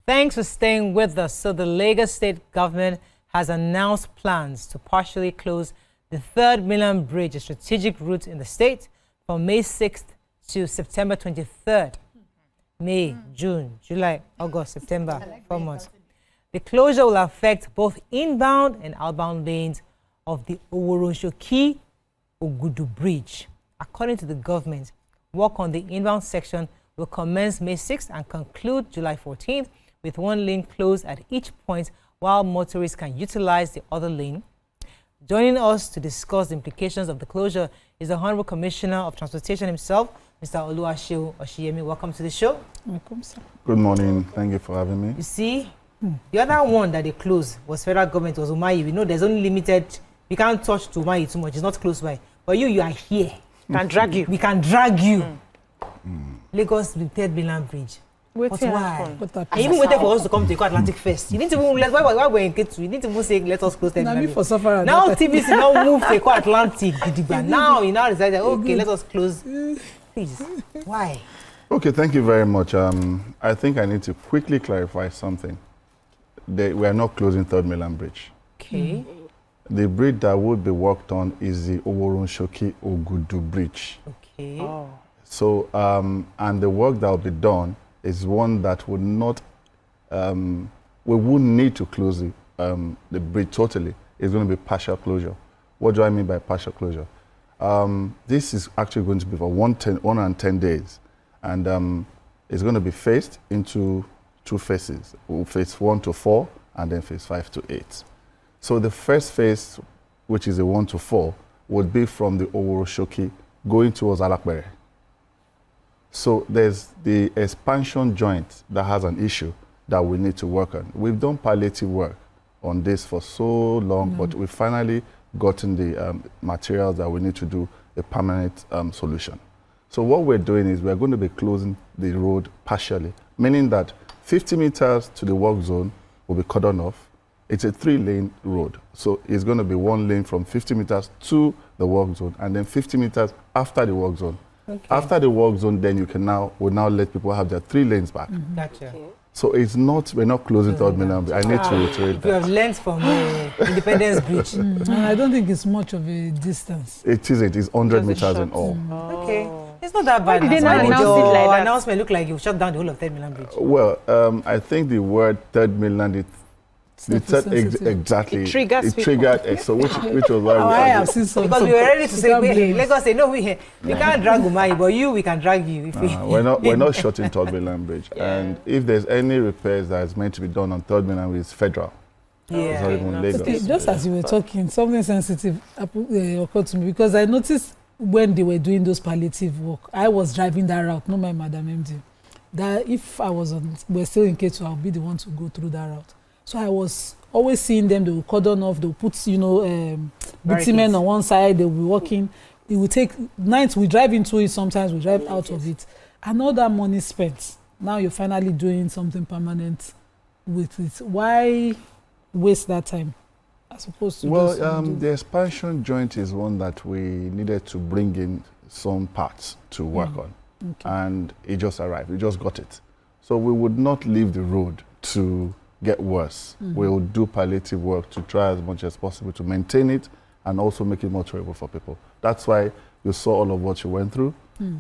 Thanks for staying with us. So the Lagos State government has announced plans to partially close the 3rd Mainland Bridge, a strategic route in the state, from May 6th to September 23rd. May, June, July, August, September, 4 months. The closure will affect both inbound and outbound lanes of the Oworonshoki Ogudu Bridge. According to the government, work on the inbound section will commence May 6th and conclude July 14th, with one lane closed at each point while motorists can utilize the other lane. Joining us to discuss the implications of the closure is the Honorable Commissioner of Transportation himself, Mr. Oluwaseun Osiyemi. Welcome to the show. Welcome, sir. Good morning. Thank you for having me. You see, the other one that they closed was federal government, was Umahi. We know there's only limited, we can't touch to Umahi too much, it's not close by. But you are here. We can drag you. We can drag you. Lagos, the 3rd Mainland Bridge. But why? I even waited for us to come to Atlantic first. You need to even, why we're in K2, you need to even say, let us close 3rd Mainland Bridge. Now TBC now move to Atlantic. Now you now decided, okay, let us close. Please, why? Okay, thank you very much. I think I need to quickly clarify something. We are not closing 3rd Mainland Bridge. Okay. The bridge that would be worked on is the Oworonshoki Ogudu Bridge. Okay. Oh. So, and the work that will be done is one that would not, we wouldn't need to close the bridge totally. It's going to be partial closure. What do I mean by partial closure? This is actually going to be for 110 days. And it's going to be phased into 2 phases, phase 1 to 4, and then phase 5 to 8. So the first phase, which is a 1 to 4, would be from the Oworonshoki going towards Alakbere. So there's the expansion joint that has an issue that we need to work on. We've done palliative work on this for so long, but we've finally gotten the materials that we need to do a permanent solution. So what we're doing is we're going to be closing the road partially, meaning that 50 meters to the work zone will be cut off. It's a 3-lane road. So it's going to be 1 lane from 50 meters to the work zone, and then 50 meters after the work zone. Okay. After the work zone, then we'll now let people have their 3 lanes back. Gotcha. Okay. So it's not, we're not closing 3rd Mainland Bridge. I need to reiterate that. You have learned from Independence Bridge. I don't think it's much of a distance. It isn't. It's 100 meters in all. Okay. It's not that bad. Why did they not announce it like that? Announcement look like you shut down the whole of 3rd Mainland Bridge. Well, I think the word 3rd Mainland, exactly. It triggers it triggered, so which was why I have seen some. Because we were ready to say, hey, Lagos say, no, we can't drag Umahi, but we can drag you. If we're not shutting 3rd Mainland Bridge. Yeah. And if there's any repairs that is meant to be done on 3rd Mainland Bridge, it's federal. Yeah. It's not even Lagos. Okay, just as you were talking, something sensitive occurred to me, because I noticed when they were doing those palliative work, I was driving that route, not my Madam MD, that if we're still in K2, I'll be the one to go through that route. So I was always seeing them, they will cordon off, they'll put, bitumen on one side, they'll be walking. It will take nights, we drive into it, sometimes we drive out of it. And all that money spent, now you're finally doing something permanent with it. Why waste that time as opposed to the expansion joint is one that we needed to bring in some parts to work on. Okay. And it just arrived, we just got it. So we would not leave the road to get worse. We'll do palliative work to try as much as possible to maintain it and also make it more tolerable for people. That's why you saw all of what you went through,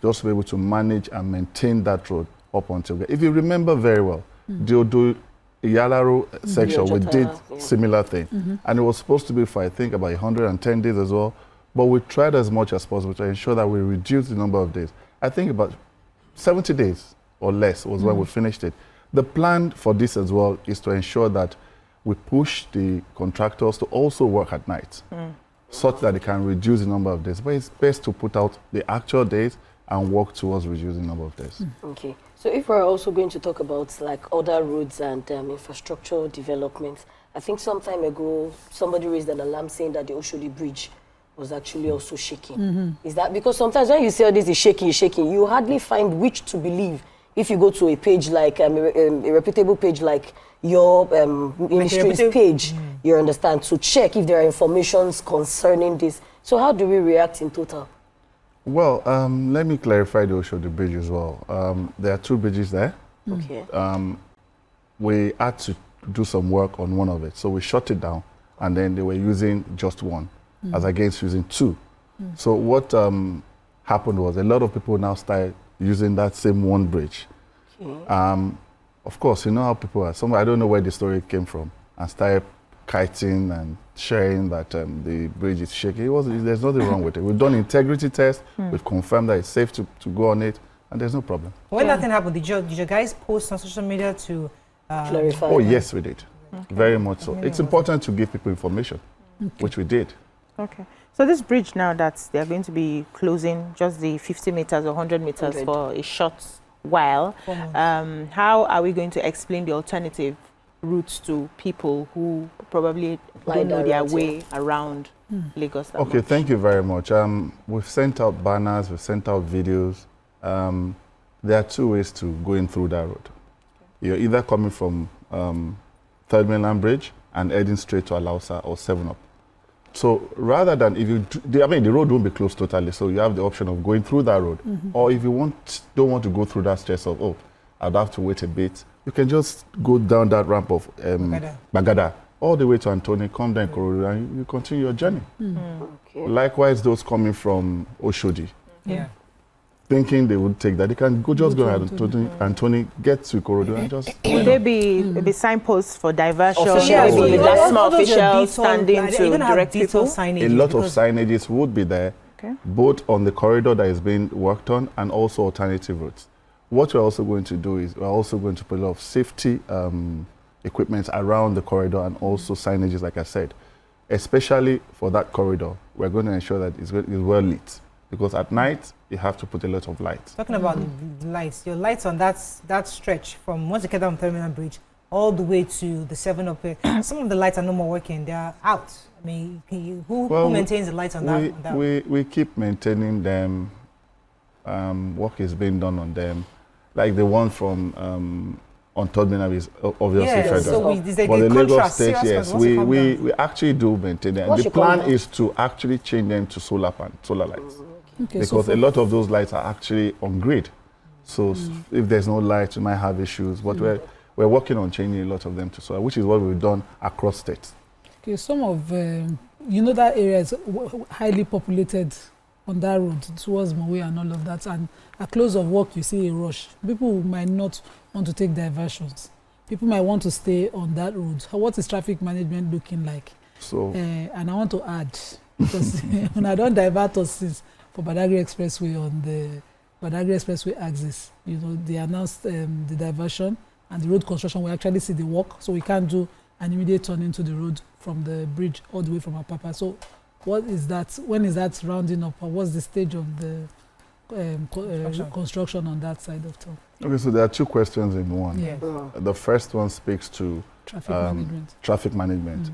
just to be able to manage and maintain that road up until there. If you remember very well, the Iyalaro section, we did similar thing. And it was supposed to be for, I think, about 110 days as well, but we tried as much as possible to ensure that we reduced the number of days. I think about 70 days or less was when we finished it. The plan for this as well is to ensure that we push the contractors to also work at night, such that they can reduce the number of days. But it's best to put out the actual days and work towards reducing the number of days. Okay. So if we're also going to talk about like other roads and infrastructural development, I think some time ago, somebody raised an alarm saying that the Oshodi Bridge was actually also shaking. Is that because sometimes when you say all this is shaking, you hardly find which to believe. If you go to a page like a reputable page like your ministry's page, you understand, to check if there are informations concerning this. So how do we react in total? Well, let me clarify the Oshodi Bridge as well. There are 2 bridges there. Okay. we had to do some work on one of it. So we shut it down, and then they were using just one, as against using two. So what happened was a lot of people now started using that same one bridge. Of course, you know how people are. I don't know where the story came from, and started kiting and sharing that the bridge is shaky. There's nothing wrong with it. We've done integrity tests. We've confirmed that it's safe to go on it, and there's no problem. When that thing happened, did you guys post on social media to clarify? Oh, yes, we did. Very much so. It's important to give people information, which we did. Okay. So this bridge now that they're going to be closing just the 50 meters or 100 meters for a short while, how are we going to explain the alternative routes to people who probably don't know their way around Lagos that Okay, much? thank you very much. We've sent out banners, we've sent out videos. There are two ways to going through that road. You're either coming from Third Mainland Bridge and heading straight to Alausa or 7-Up. So rather than the road won't be closed totally, so you have the option of going through that road. Or if you don't want to go through that stress of, I'd have to wait a bit, you can just go down that ramp of Bagada all the way to Antony, come down Ikorodu, and you continue your journey. Okay. Likewise, those coming from Oshodi, thinking they would take that, they can go ahead Antony, get to Ikorodu and just... Will there be signposts for diversion? Officials. Maybe So the small officials standing to direct people? A lot of signages would be there, both on the corridor that is being worked on and also alternative routes. What we're also going to do is we're also going to put a lot of safety equipment around the corridor and also signages, like I said. Especially for that corridor, we're going to ensure that it's well lit. Because at night, you have to put a lot of lights. Talking about lights, your lights on that stretch from once you get down Terminal Bridge all the way to the 7-Up here, some of the lights are no more working, they are out. I mean, who maintains the lights on that? We keep maintaining them. Work is being done on them. Like the one from on Third Mainland is obviously federal. So for the Lagos State, yes, we actually do maintain them. The plan is to actually change them to solar lights. Okay, because a lot of those lights are actually on grid. So if there's no light, you might have issues. But we're working on changing a lot of them to solar, which is what we've done across states. Okay, some of, that area is highly populated on that road towards Mowe and all of that. And at close of work, you see a rush. People might not want to take diversions. People might want to stay on that road. What is traffic management looking like? So, and I want to add, because when I don't divert us since for Badagry Expressway on the Badagry Expressway axis, they announced the diversion and the road construction. We actually see the work, so we can't do an immediate turn into the road from the bridge all the way from Apapa. So what is that? When is that rounding up? Or what's the stage of the construction on that side of town? Okay, so there are two questions in one. Yes. The first one speaks to traffic management.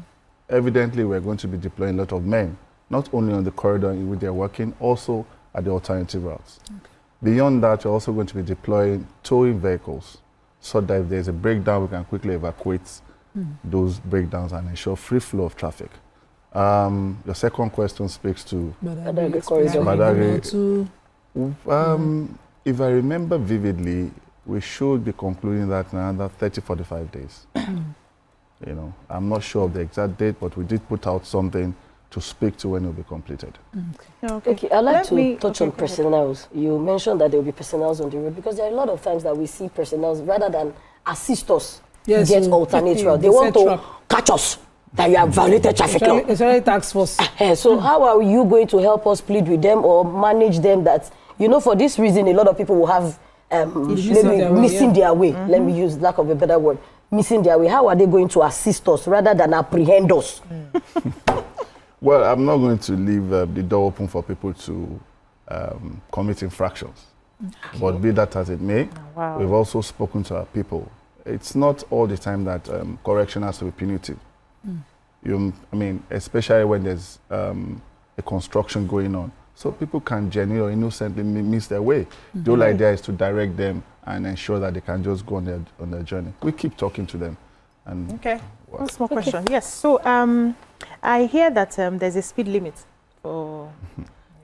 Evidently, we're going to be deploying a lot of men, not only on the corridor in which they're working, also at the alternative routes. Okay. Beyond that, we're also going to be deploying towing vehicles so that if there's a breakdown, we can quickly evacuate those breakdowns and ensure free flow of traffic. The second question speaks to Badagry corridor. Badagry. If I remember vividly, we should be concluding that in another 30-45 days. I'm not sure of the exact date, but we did put out something to speak to when it will be completed. Okay, I'd like to touch on personnels. You mentioned that there will be personnels on the road because there are a lot of times that we see personnels rather than assist us get alternate route. They want to catch us that you have violated traffic law. It's already task force. So how are you going to help us plead with them or manage them that, for this reason, a lot of people will have missing their way. Let me use lack of a better word. Missing their way. How are they going to assist us rather than apprehend us? Well, I'm not going to leave the door open for people to commit infractions. Okay. But be that as it may, we've also spoken to our people. It's not all the time that correction has to be punitive. Especially when there's a construction going on. So people can genuinely or innocently miss their way. The whole idea is to direct them and ensure that they can just go on their journey. We keep talking to them. And one small question. Yes. So I hear that there's a speed limit for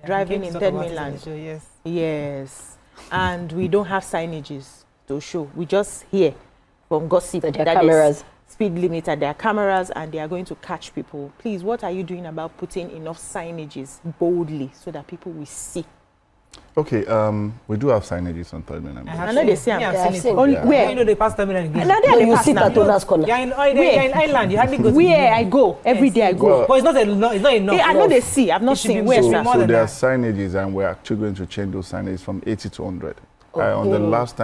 driving in Third Mainland. Yes. Yes. And we don't have signages to show. We just hear from gossip That there are that there's cameras. speed limit and there are cameras and they are going to catch people. Please, what are you doing about putting enough signages boldly so that people will see? Okay, we do have signages on third mainland. I know they say Yeah, Yeah, I've I've seen seen it. it. Only Yeah. where? You know they pass terminal again. Now they No, are the you pass sit now. at Ona's corner. You're in Island. You hardly go to Where the I go every day I go. Well, But it's not it's not enough. I know they see. I've not It should be seen. more. Where, So- sir? more So than there are that. signages, and we're actually going to change those signages from 80 to 100. On the last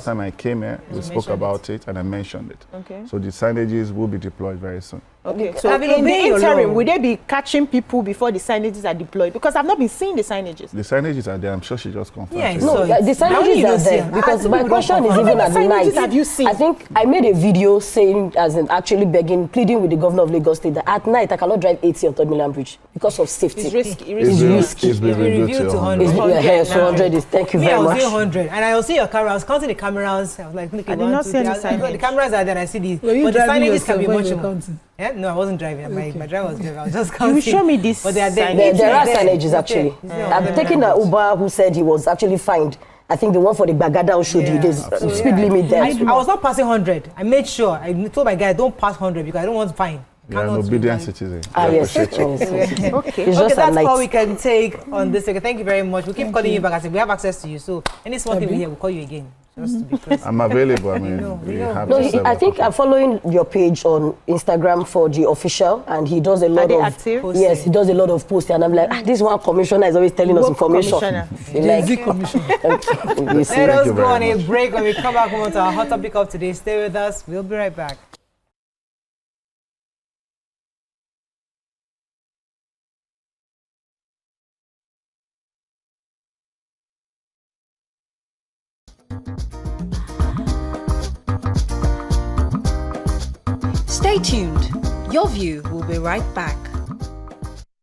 time I came here, we spoke mentioned about it, and I mentioned it. Okay. So the signages will be deployed very soon. Okay. So Have you in the obeyed your interim, law? will they be catching people before the signages are deployed? Because I've not been seeing the signages. The signages are there. I'm sure she just confirmed. Yeah, it. it's No, So the it's- how do signages you are not see there it? because How my do you question not is confirm? even How at many night. signages have you seen? I think I made a video saying, as in actually begging, pleading with the governor of Lagos State that at night I cannot drive 80 on Third Mainland Bridge because of safety. It's risky. It's It's been, risky. it's been It's been reviewed reviewed to to 100. It's, 100 yeah, so now. 100 is thank you Me, very I was much. doing 100, and I will see your camera. I was counting the cameras. I was like, look, I did not see any signage. The cameras are there. And I see the. Were you But the driving signages can yourself be when much you were more. counting? Yeah? No, I wasn't driving. My driver was driving. I was just You counting. will show me this. But they are there. sign. There are It's signages there. actually. It's there. I'm taking an Uber who said he was actually fined. I think the one for the Bagada Oshodi, Yeah. there's So, speed yeah. limit there. I was not passing 100. I made sure. I told my guy, don't pass 100 because I don't want to fine. You're an Cannot obedient fine. citizen. Ah, We yes. appreciate you. yes, yes. Okay. It's Okay, just at that's night. all we can take on this. Okay, thank you very much. We'll keep calling you back. I said we have access to you. So any small thing we hear, we'll call you again. Just to be close. I'm available. I mean, know, we we know. have No, several I think I'm options. following your page on Instagram for the official, and he does a Are lot they of active? yes, he does a lot of posting, and I'm like, this one commissioner is always telling us Work information. commissioner. You're Gen Z like, Commission. you see. Let us you go very on a much. break. When we come back, we'll to our hot topic of today. Stay with us. We'll be right back. Stay tuned. Your View will be right back.